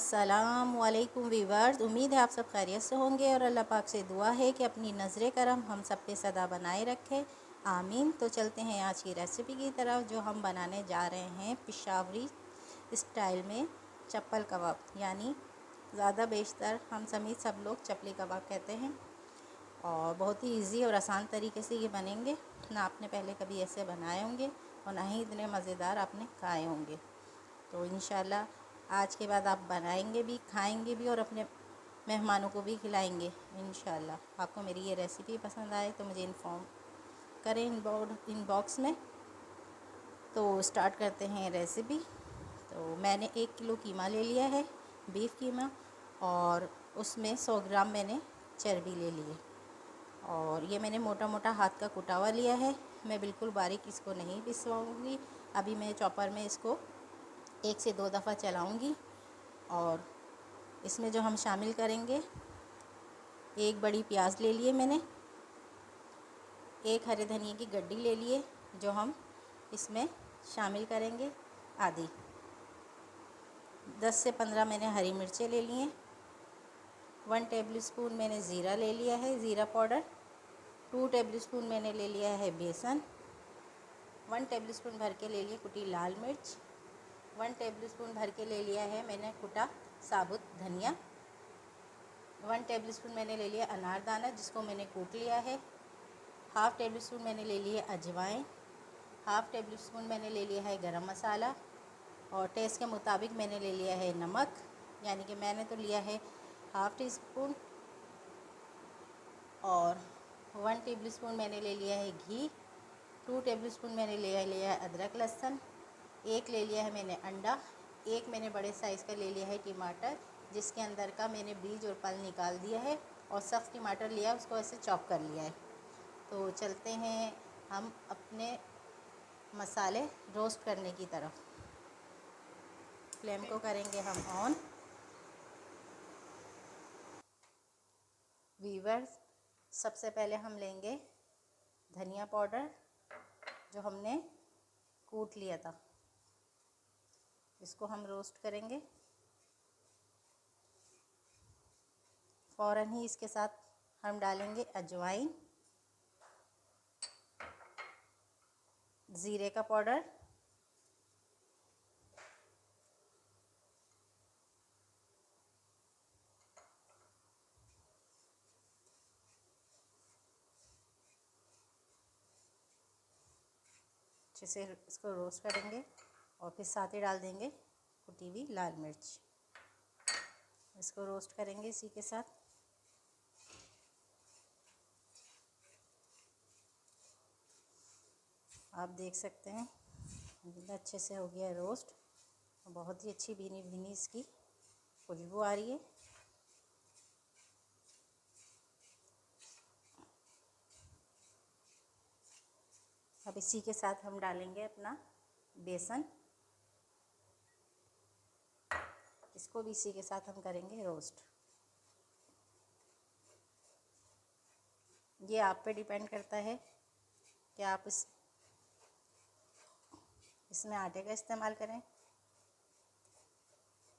अस्सलाम वालेकुम वीवर्स। उम्मीद है आप सब खैरियत से होंगे और अल्लाह पाक से दुआ है कि अपनी नज़र करम हम सब पे सदा बनाए रखे, आमीन। तो चलते हैं आज की रेसिपी की तरफ, जो हम बनाने जा रहे हैं पेशावरी स्टाइल में चप्पल कबाब, यानी ज़्यादा बेशतर हम समेत सब लोग चपली कबाब कहते हैं। और बहुत ही इजी और आसान तरीके से ये बनेंगे। ना आपने पहले कभी ऐसे बनाए होंगे और ना ही इतने मज़ेदार आपने खाए होंगे। तो इंशाल्लाह आज के बाद आप बनाएंगे भी, खाएंगे भी और अपने मेहमानों को भी खिलाएंगे इंशाल्लाह। आपको मेरी ये रेसिपी पसंद आए तो मुझे इन्फॉर्म करें इनबॉक्स में। तो स्टार्ट करते हैं रेसिपी। तो मैंने 1 किलो कीमा ले लिया है, बीफ कीमा, और उसमें 100 ग्राम मैंने चर्बी ले ली है। और ये मैंने मोटा मोटा हाथ का कुटा हुआ लिया है। मैं बिल्कुल बारीक इसको नहीं पिसवाऊँगी। अभी मैं चॉपर में इसको 1 से 2 दफ़ा चलाऊँगी। और इसमें जो हम शामिल करेंगे, 1 बड़ी प्याज ले लिए मैंने, 1 हरे धनिया की गड्डी ले लिए जो हम इसमें शामिल करेंगे, आधी। 10 से 15 मैंने हरी मिर्चें ले ली हैं। 1 टेबलस्पून मैंने ज़ीरा ले लिया है, ज़ीरा पाउडर। 2 टेबलस्पून मैंने ले लिया है बेसन। 1 टेबलस्पून भर के ले लिए कुटी लाल मिर्च। 1 टेबलस्पून भर के ले लिया है मैंने कुटा साबुत धनिया। 1 टेबलस्पून मैंने ले लिया अनारदाना, जिसको मैंने कूट लिया है। हाफ़ टेबलस्पून मैंने ले लिया अजवाइन। हाफ़ टेबलस्पून मैंने ले लिया है गरम मसाला। और टेस्ट के मुताबिक मैंने ले लिया है नमक, यानी कि मैंने तो लिया है हाफ़ टी स्पून। और 1 टेबलस्पून मैंने ले लिया है घी। 2 टेबलस्पून मैंने ले लिया है अदरक लहसुन। 1 ले लिया है मैंने अंडा। 1 मैंने बड़े साइज़ का ले लिया है टमाटर, जिसके अंदर का मैंने बीज और पल निकाल दिया है। और सख्त टमाटर लिया, उसको ऐसे चॉप कर लिया है। तो चलते हैं हम अपने मसाले रोस्ट करने की तरफ। फ्लेम को करेंगे हम ऑन। वीवर्स, सबसे पहले हम लेंगे धनिया पाउडर, जो हमने कूट लिया था, इसको हम रोस्ट करेंगे। फ़ौरन ही इसके साथ हम डालेंगे अजवाइन, ज़ीरे का पाउडर, अच्छे से इसको रोस्ट करेंगे। और फिर साथ ही डाल देंगे कुटी हुई लाल मिर्च, इसको रोस्ट करेंगे इसी के साथ। आप देख सकते हैं कितना अच्छे से हो गया है रोस्ट। बहुत ही अच्छी भीनी भीनी इसकी खुशबू आ रही है। अब इसी के साथ हम डालेंगे अपना बेसन, इसको भी इसी के साथ हम करेंगे रोस्ट। ये आप पे डिपेंड करता है कि आप इसमें आटे का इस्तेमाल करें,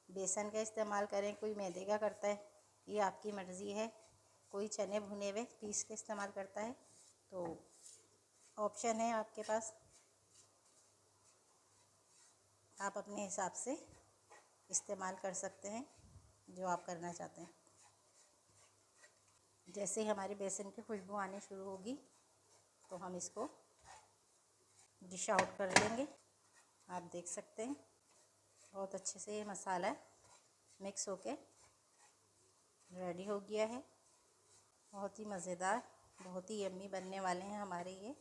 बेसन का इस्तेमाल करें, कोई मैदे का करता है, ये आपकी मर्ज़ी है। कोई चने भुने हुए पीस के इस्तेमाल करता है। तो ऑप्शन है आपके पास, आप अपने हिसाब से इस्तेमाल कर सकते हैं जो आप करना चाहते हैं। जैसे ही हमारे बेसन की खुशबू आनी शुरू होगी तो हम इसको डिश आउट कर लेंगे। आप देख सकते हैं बहुत अच्छे से ये मसाला मिक्स होके रेडी हो गया है। बहुत ही मज़ेदार, बहुत ही यम्मी बनने वाले हैं हमारे ये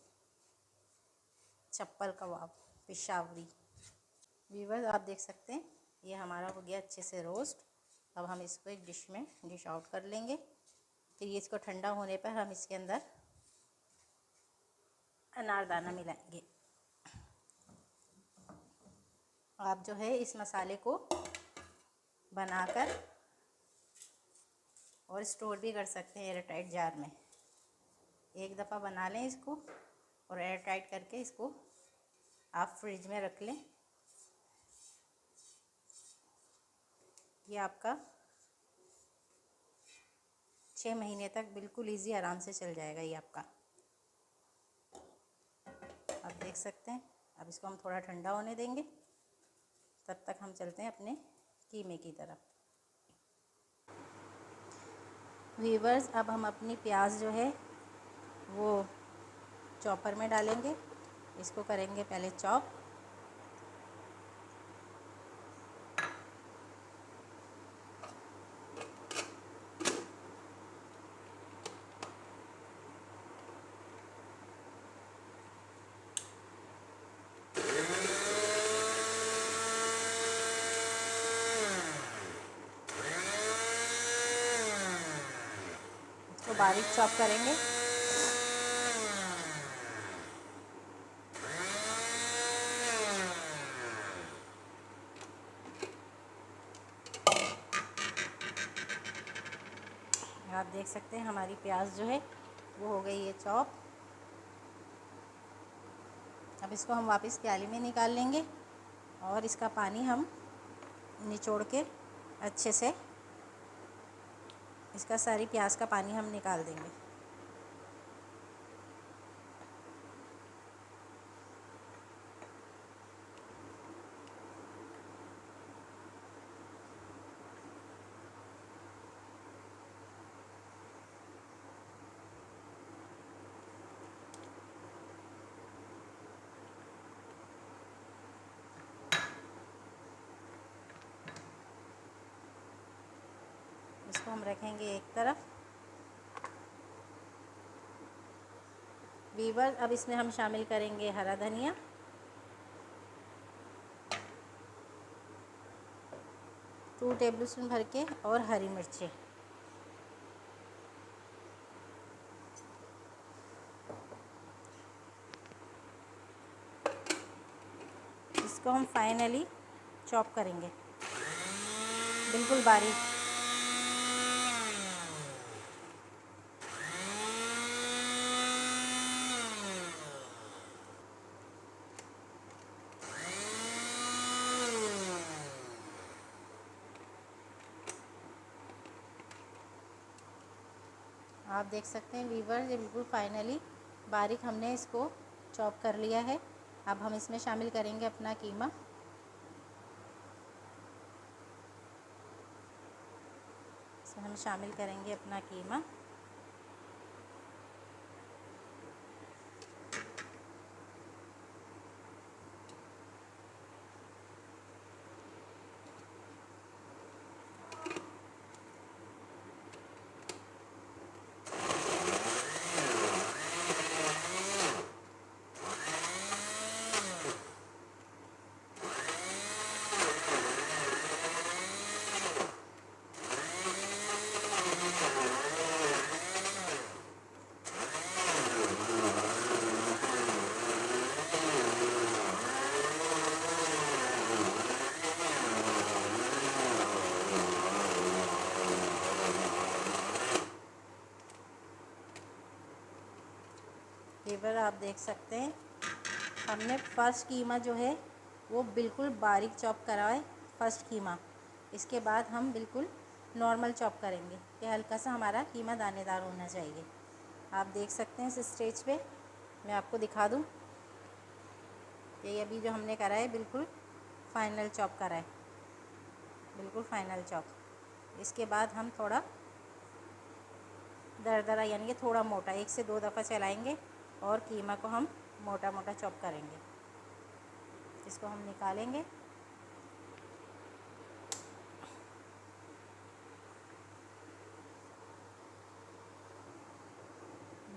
चप्पल कबाब पेशावरी। व्यूअर्स, आप देख सकते हैं ये हमारा हो गया अच्छे से रोस्ट। अब हम इसको एक डिश आउट कर लेंगे। फिर ये इसको ठंडा होने पर हम इसके अंदर अनारदाना मिलाएंगे। आप जो है इस मसाले को बनाकर और स्टोर भी कर सकते हैं एयर टाइट जार में। एक दफ़ा बना लें इसको और एयर टाइट करके इसको आप फ्रिज में रख लें। ये आपका 6 महीने तक बिल्कुल इजी आराम से चल जाएगा ये आपका। आप देख सकते हैं। अब इसको हम थोड़ा ठंडा होने देंगे, तब तक हम चलते हैं अपने कीमे की तरफ। व्यूअर्स, अब हम अपनी प्याज जो है वो चॉपर में डालेंगे। इसको करेंगे पहले चॉप। इसको बारीक चॉप करेंगे। आप देख सकते हैं हमारी प्याज जो है वो हो गई है चॉप। अब इसको हम वापस प्याली में निकाल लेंगे और इसका पानी हम निचोड़ के अच्छे से इसका सारी प्याज का पानी हम निकाल देंगे। इसको हम रखेंगे एक तरफ। व्यूअर्स, अब इसमें हम शामिल करेंगे हरा धनिया, 2 टेबलस्पून भर के, और हरी मिर्चें। इसको हम फाइनली चॉप करेंगे बिल्कुल बारीक। आप देख सकते हैं व्यूअर्स, ये बिल्कुल फाइनली बारीक हमने इसको चॉप कर लिया है। अब हम इसमें शामिल करेंगे अपना कीमा। इसमें हम शामिल करेंगे अपना कीमा। व्यूअर, आप देख सकते हैं हमने फर्स्ट कीमा जो है वो बिल्कुल बारीक चॉप करा है, फर्स्ट कीमा। इसके बाद हम बिल्कुल नॉर्मल चॉप करेंगे। ये हल्का सा हमारा कीमा दानेदार होना चाहिए। आप देख सकते हैं इस स्टेज पे मैं आपको दिखा दूँ, ये अभी जो हमने करा है बिल्कुल फाइनल चॉप करा है, बिल्कुल फाइनल चॉप। इसके बाद हम थोड़ा दरदरा यानी कि थोड़ा मोटा 1 से 2 दफ़ा चलाएंगे और कीमा को हम मोटा मोटा चॉप करेंगे। इसको हम निकालेंगे।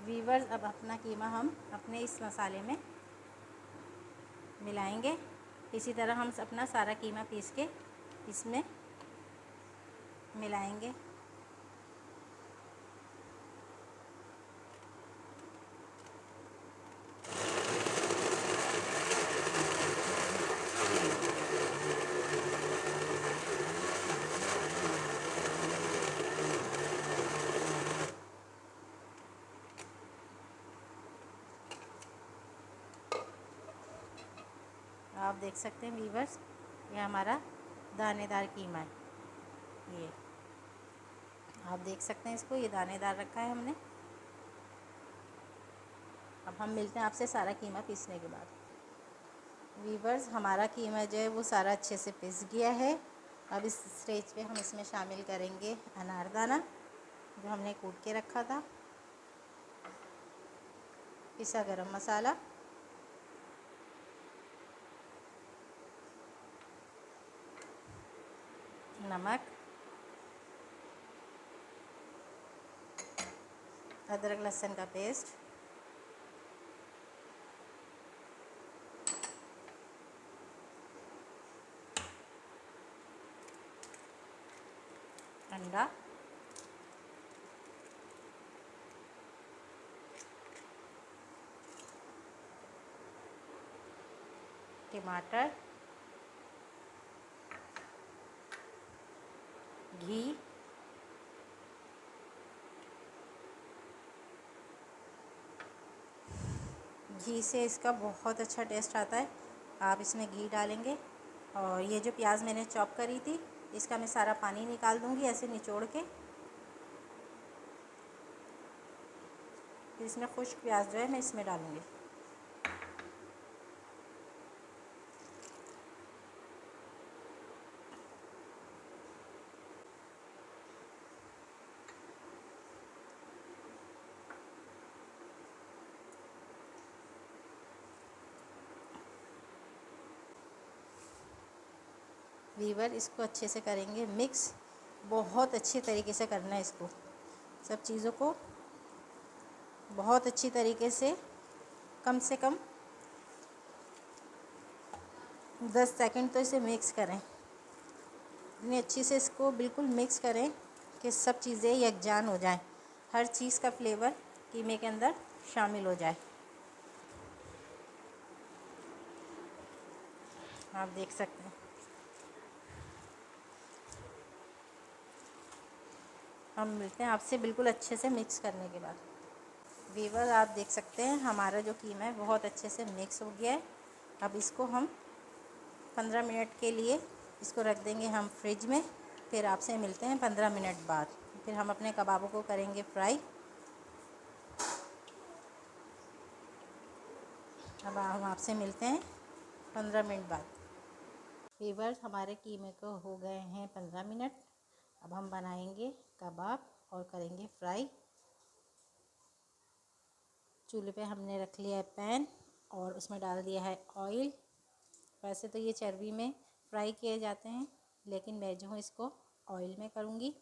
व्यूअर्स, अब अपना कीमा हम अपने इस मसाले में मिलाएंगे। इसी तरह हम अपना सारा कीमा पीस के इसमें मिलाएंगे। आप देख सकते हैं व्यूअर्स, ये हमारा दानेदार कीमा है। ये आप देख सकते हैं, इसको ये दानेदार रखा है हमने। अब हम मिलते हैं आपसे सारा कीमा पीसने के बाद। वीवर्स, हमारा कीमा जो है वो सारा अच्छे से पिस गया है। अब इस स्टेज पे हम इसमें शामिल करेंगे अनारदाना जो हमने कूट के रखा था, पिसा गरम मसाला, नमक, अदरक लहसुन का पेस्ट, अंडा, टमाटर, घी, घी से इसका बहुत अच्छा टेस्ट आता है। आप इसमें घी डालेंगे और ये जो प्याज मैंने चॉप करी थी इसका मैं सारा पानी निकाल दूँगी ऐसे निचोड़ के। फिर इसमें खुश्क प्याज जो है मैं इसमें डालूँगी। वीवर, इसको अच्छे से करेंगे मिक्स, बहुत अच्छे तरीके से करना है इसको, सब चीज़ों को बहुत अच्छी तरीके से कम 10 सेकंड तो इसे मिक्स करें। इतनी अच्छी से इसको बिल्कुल मिक्स करें कि सब चीज़ें यकजान हो जाएं, हर चीज़ का फ्लेवर कीमे के अंदर शामिल हो जाए। आप देख सकते हैं। हम मिलते हैं आपसे बिल्कुल अच्छे से मिक्स करने के बाद। वीवर, आप देख सकते हैं हमारा जो कीमा है बहुत अच्छे से मिक्स हो गया है। अब इसको हम 15 मिनट के लिए इसको रख देंगे हम फ्रिज में। फिर आपसे मिलते हैं 15 मिनट बाद। फिर हम अपने कबाबों को करेंगे फ्राई। अब हम आपसे मिलते हैं 15 मिनट बाद। वीवर्स, हमारे कीमे को हो गए हैं 15 मिनट। अब हम बनाएंगे कबाब और करेंगे फ्राई। चूल्हे पे हमने रख लिया है पैन और उसमें डाल दिया है ऑयल। वैसे तो ये चर्बी में फ्राई किए जाते हैं, लेकिन मैं जो हूँ इसको ऑयल में करूँगी।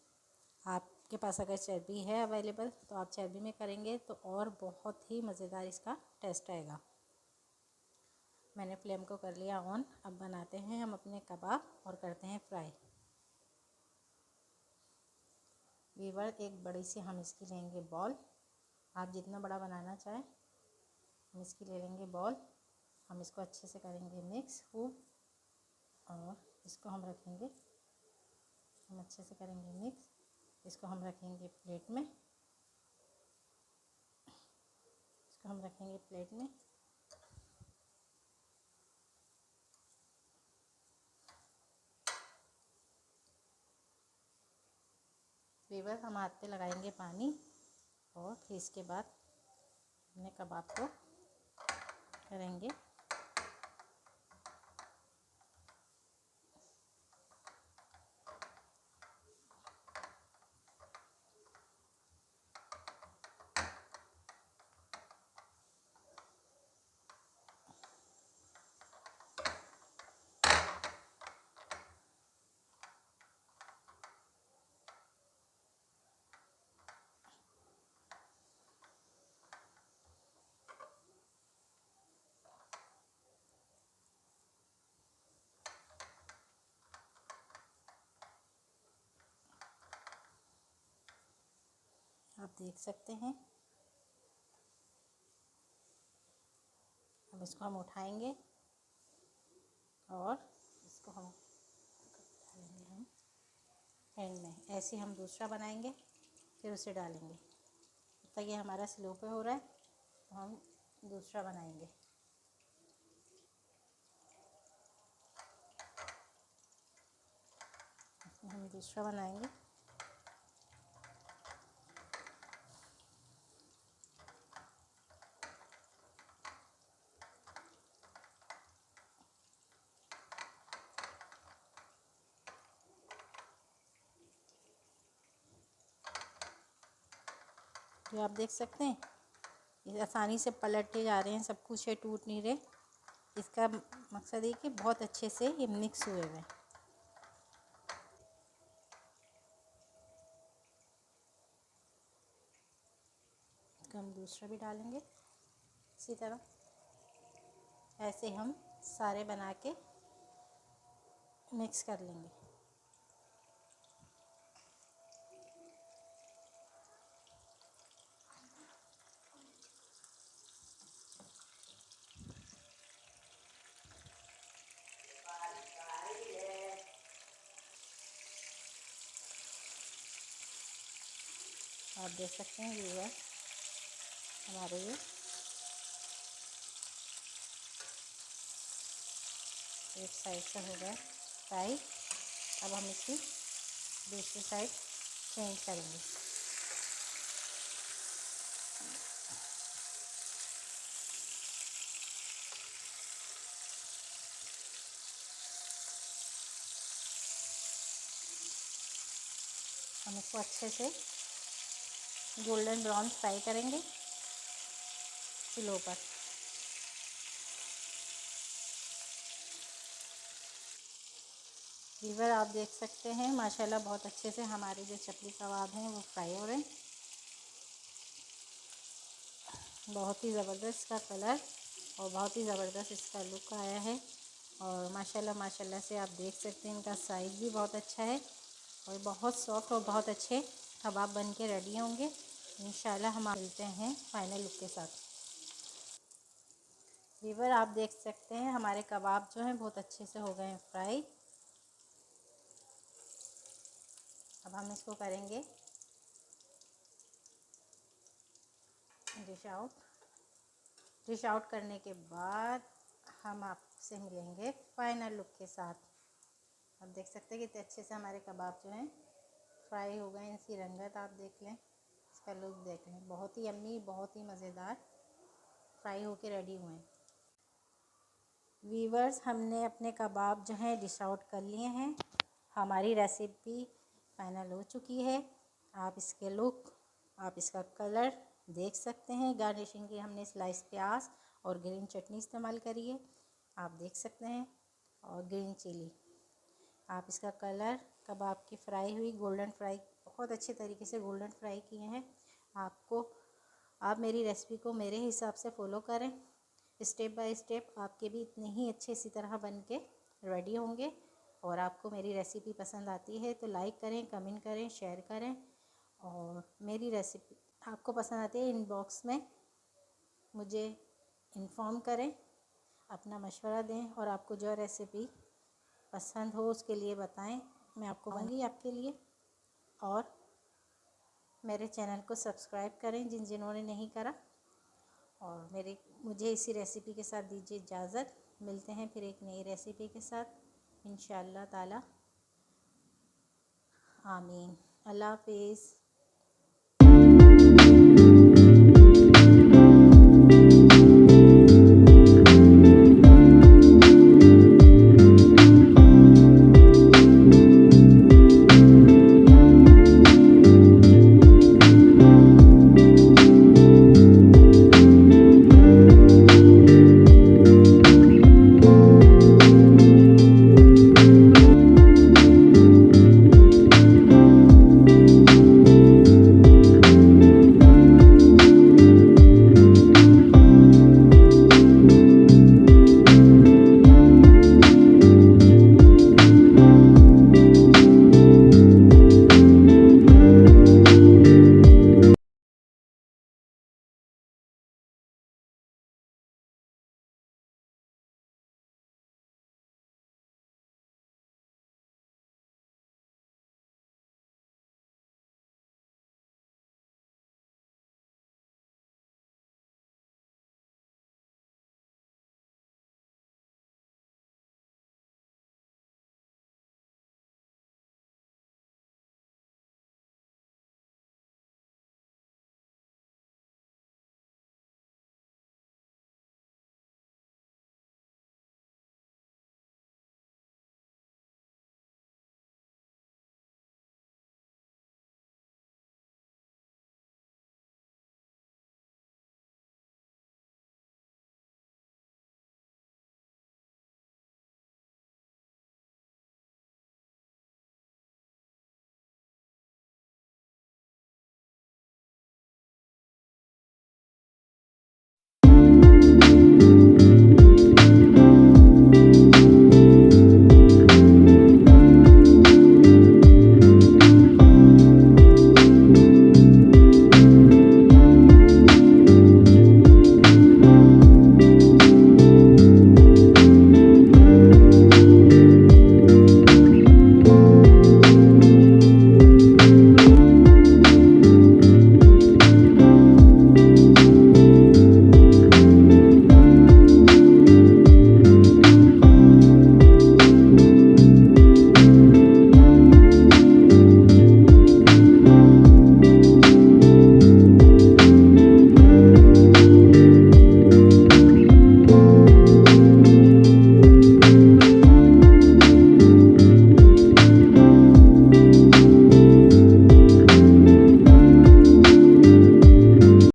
आपके पास अगर चर्बी है अवेलेबल तो आप चर्बी में करेंगे तो और बहुत ही मज़ेदार इसका टेस्ट आएगा। मैंने फ्लेम को कर लिया ऑन। अब बनाते हैं हम अपने कबाब और करते हैं फ्राई। वीवर, एक बड़ी सी हम इसकी लेंगे बॉल। आप जितना बड़ा बनाना चाहें हम इसकी ले लेंगे बॉल। हम इसको अच्छे से करेंगे मिक्स खूब और इसको हम रखेंगे, हम अच्छे से करेंगे मिक्स। इसको हम रखेंगे प्लेट में, इसको हम रखेंगे प्लेट में। वीवर, हम हाथ पे लगाएंगे पानी और फिर इसके बाद अपने कबाब को करेंगे। आप देख सकते हैं। अब इसको हम उठाएंगे और इसको हम डालेंगे हम पैन में। ऐसे हम दूसरा बनाएंगे फिर उसे डालेंगे। जब तक ये हमारा स्लो पे हो रहा है तो हम दूसरा बनाएंगे। हम दूसरा बनाएंगे। जो आप देख सकते हैं ये आसानी से पलटते जा रहे हैं, सब कुछ है, टूट नहीं रहे। इसका मकसद है कि बहुत अच्छे से ये मिक्स हुए हुए। तो हम दूसरा भी डालेंगे इसी तरह। ऐसे हम सारे बना के मिक्स कर लेंगे। आप देख सकते हैं व्यूअर हमारे ये एक साइड से हो गया फ्राई। अब हम इसकी दूसरी साइड चेंज करेंगे। हम इसको अच्छे से गोल्डन ब्राउन फ्राई करेंगे स्लो पर। व्यूअर आप देख सकते हैं माशाल्लाह बहुत अच्छे से हमारे जो चपली कबाब हैं वो फ्राई हो रहे हैं। बहुत ही ज़बरदस्त का कलर और बहुत ही ज़बरदस्त इसका लुक आया है। और माशाल्लाह से आप देख सकते हैं इनका साइज़ भी बहुत अच्छा है और बहुत सॉफ्ट और बहुत अच्छे कबाब बन के रेडी होंगे। इंशाल्लाह हम मिलते हैं फाइनल लुक के साथ। व्यूअर आप देख सकते हैं हमारे कबाब जो हैं बहुत अच्छे से हो गए हैं फ्राई। अब हम इसको करेंगे डिश आउट करने के बाद हम आपसे मिलेंगे फाइनल लुक के साथ। आप देख सकते हैं कितने अच्छे से हमारे कबाब जो हैं फ्राई हो गए हैं। इसकी रंगत आप देख लें, इसका लुक देख लें, बहुत ही यम्मी, बहुत ही मज़ेदार फ्राई होके रेडी हुए हैं। वीवर्स हमने अपने कबाब जो हैं डिश आउट कर लिए हैं। हमारी रेसिपी फाइनल हो चुकी है। आप इसके लुक, आप इसका कलर देख सकते हैं। गार्निशिंग के हमने स्लाइस प्याज और ग्रीन चटनी इस्तेमाल करी है, आप देख सकते हैं, और ग्रीन चिली। आप इसका कलर कबाब की फ्राई हुई गोल्डन फ्राई, बहुत अच्छे तरीके से गोल्डन फ्राई किए हैं। आप मेरी रेसिपी को मेरे हिसाब से फ़ॉलो करें, स्टेप बाय स्टेप आपके भी इतने ही अच्छे इसी तरह बन के रेडी होंगे। और आपको मेरी रेसिपी पसंद आती है तो लाइक करें, कमेंट करें, शेयर करें। और मेरी रेसिपी आपको पसंद आती है इनबॉक्स में मुझे इन्फॉर्म करें, अपना मशवरा दें और आपको जो रेसिपी पसंद हो उसके लिए बताएं, मैं आपको बनाऊंगी आपके लिए। और मेरे चैनल को सब्सक्राइब करें जिन्होंने नहीं करा। और मुझे इसी रेसिपी के साथ दीजिए इजाज़त। मिलते हैं फिर एक नई रेसिपी के साथ इंशाअल्लाह ताला। आमीन। अल्लाह हाफिज़।